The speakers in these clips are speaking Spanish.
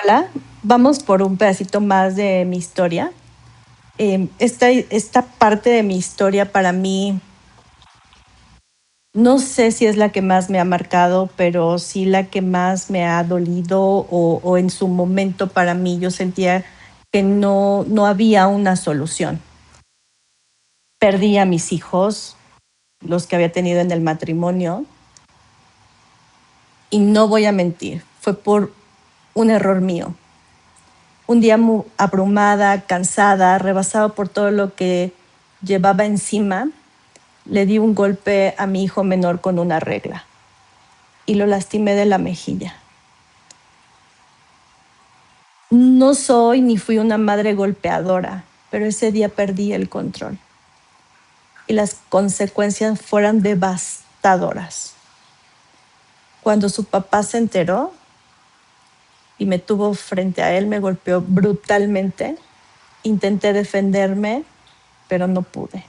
Hola, vamos por un pedacito más de mi historia. Esta parte de mi historia para mí, no sé si es la que más me ha marcado, pero sí la que más me ha dolido o en su momento para mí yo sentía que no había una solución. Perdí a mis hijos, los que había tenido en el matrimonio, y no voy a mentir, fue por un error mío. Un día muy abrumada, cansada, rebasada por todo lo que llevaba encima, le di un golpe a mi hijo menor con una regla y lo lastimé de la mejilla. No soy ni fui una madre golpeadora, pero ese día perdí el control y las consecuencias fueron devastadoras. Cuando su papá se enteró y me tuvo frente a él, me golpeó brutalmente. Intenté defenderme, pero no pude.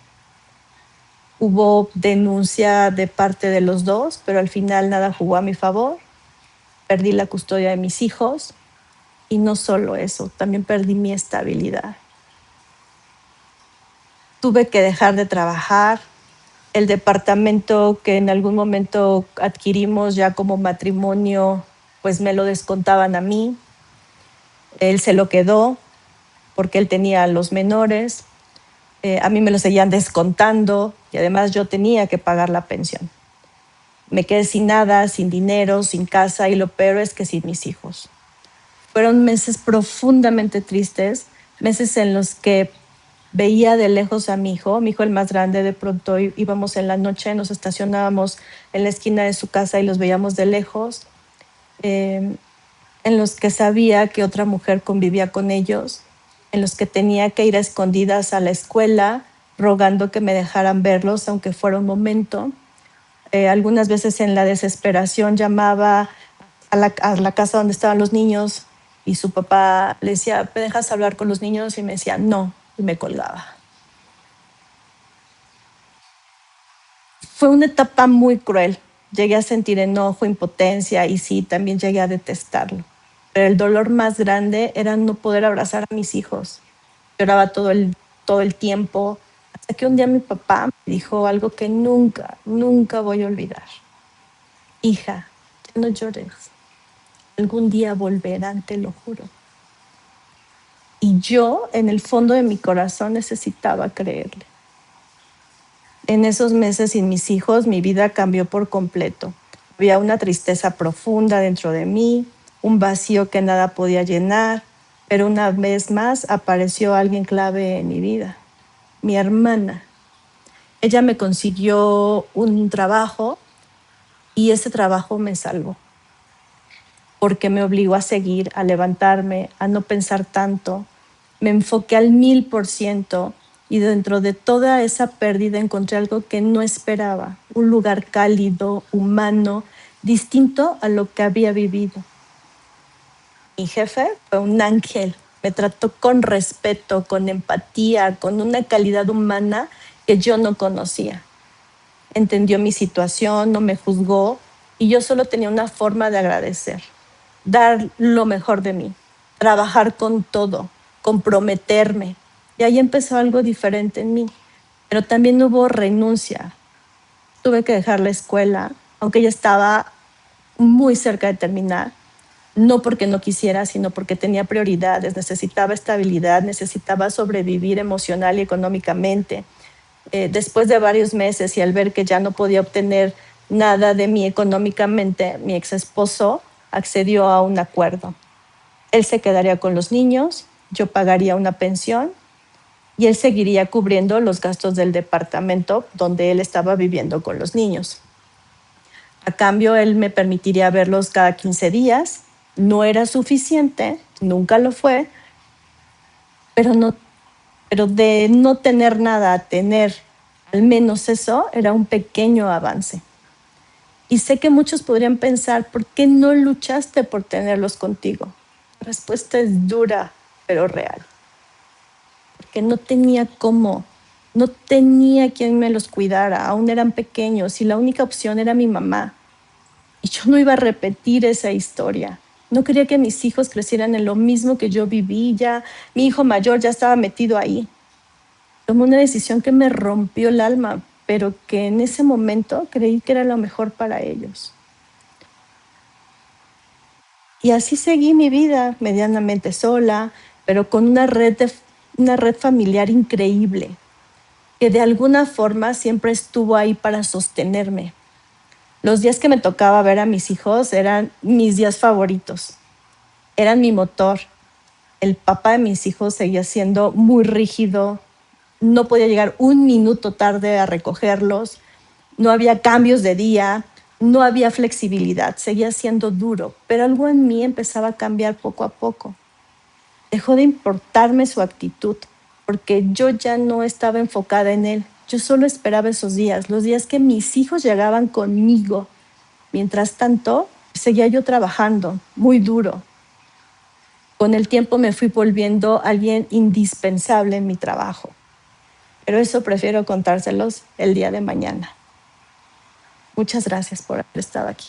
Hubo denuncia de parte de los dos, pero al final nada jugó a mi favor. Perdí la custodia de mis hijos y no solo eso, también perdí mi estabilidad. Tuve que dejar de trabajar. El departamento que en algún momento adquirimos ya como matrimonio, pues me lo descontaban a mí. Él se lo quedó porque él tenía a los menores. A mí me lo seguían descontando y además yo tenía que pagar la pensión. Me quedé sin nada, sin dinero, sin casa y lo peor es que sin mis hijos. Fueron meses profundamente tristes, meses en los que veía de lejos a mi hijo el más grande, de pronto íbamos en la noche, nos estacionábamos en la esquina de su casa y los veíamos de lejos, en los que sabía que otra mujer convivía con ellos, en los que tenía que ir a escondidas a la escuela, rogando que me dejaran verlos, aunque fuera un momento. Algunas veces en la desesperación llamaba a la casa donde estaban los niños y su papá le decía, ¿me dejas hablar con los niños? Y me decía, no, y me colgaba. Fue una etapa muy cruel. Llegué a sentir enojo, impotencia y sí, también llegué a detestarlo. Pero el dolor más grande era no poder abrazar a mis hijos. Lloraba todo el tiempo, hasta que un día mi papá me dijo algo que nunca, nunca voy a olvidar. Hija, ya no llores. Algún día volverán, te lo juro. Y yo, en el fondo de mi corazón, necesitaba creerle. En esos meses sin mis hijos, mi vida cambió por completo. Había una tristeza profunda dentro de mí, un vacío que nada podía llenar, pero una vez más apareció alguien clave en mi vida, mi hermana. Ella me consiguió un trabajo y ese trabajo me salvó, porque me obligó a seguir, a levantarme, a no pensar tanto. Me enfoqué al 1000% y dentro de toda esa pérdida encontré algo que no esperaba, un lugar cálido, humano, distinto a lo que había vivido. Mi jefe fue un ángel, me trató con respeto, con empatía, con una calidad humana que yo no conocía. Entendió mi situación, no me juzgó y yo solo tenía una forma de agradecer, dar lo mejor de mí, trabajar con todo, comprometerme. Y ahí empezó algo diferente en mí. Pero también hubo renuncia. Tuve que dejar la escuela, aunque ya estaba muy cerca de terminar. No porque no quisiera, sino porque tenía prioridades, necesitaba estabilidad, necesitaba sobrevivir emocional y económicamente. Después de varios meses y al ver que ya no podía obtener nada de mí económicamente, mi ex esposo accedió a un acuerdo. Él se quedaría con los niños, yo pagaría una pensión y él seguiría cubriendo los gastos del departamento donde él estaba viviendo con los niños. A cambio, él me permitiría verlos cada 15 días. No era suficiente, nunca lo fue, pero, pero de no tener nada a tener al menos eso era un pequeño avance. Y sé que muchos podrían pensar, ¿por qué no luchaste por tenerlos contigo? La respuesta es dura, pero real. Porque no tenía cómo, no tenía quien me los cuidara, aún eran pequeños y la única opción era mi mamá. Y yo no iba a repetir esa historia. No quería que mis hijos crecieran en lo mismo que yo viví. Ya mi hijo mayor ya estaba metido ahí. Tomé una decisión que me rompió el alma, pero que en ese momento creí que era lo mejor para ellos. Y así seguí mi vida medianamente sola, pero con una red familiar increíble, que de alguna forma siempre estuvo ahí para sostenerme. Los días que me tocaba ver a mis hijos eran mis días favoritos, eran mi motor. El papá de mis hijos seguía siendo muy rígido, no podía llegar un minuto tarde a recogerlos, no había cambios de día, no había flexibilidad, seguía siendo duro, pero algo en mí empezaba a cambiar poco a poco. Dejó de importarme su actitud, porque yo ya no estaba enfocada en él. Yo solo esperaba esos días, los días que mis hijos llegaban conmigo. Mientras tanto, seguía yo trabajando muy duro. Con el tiempo me fui volviendo alguien indispensable en mi trabajo, pero eso prefiero contárselos el día de mañana. Muchas gracias por haber estado aquí.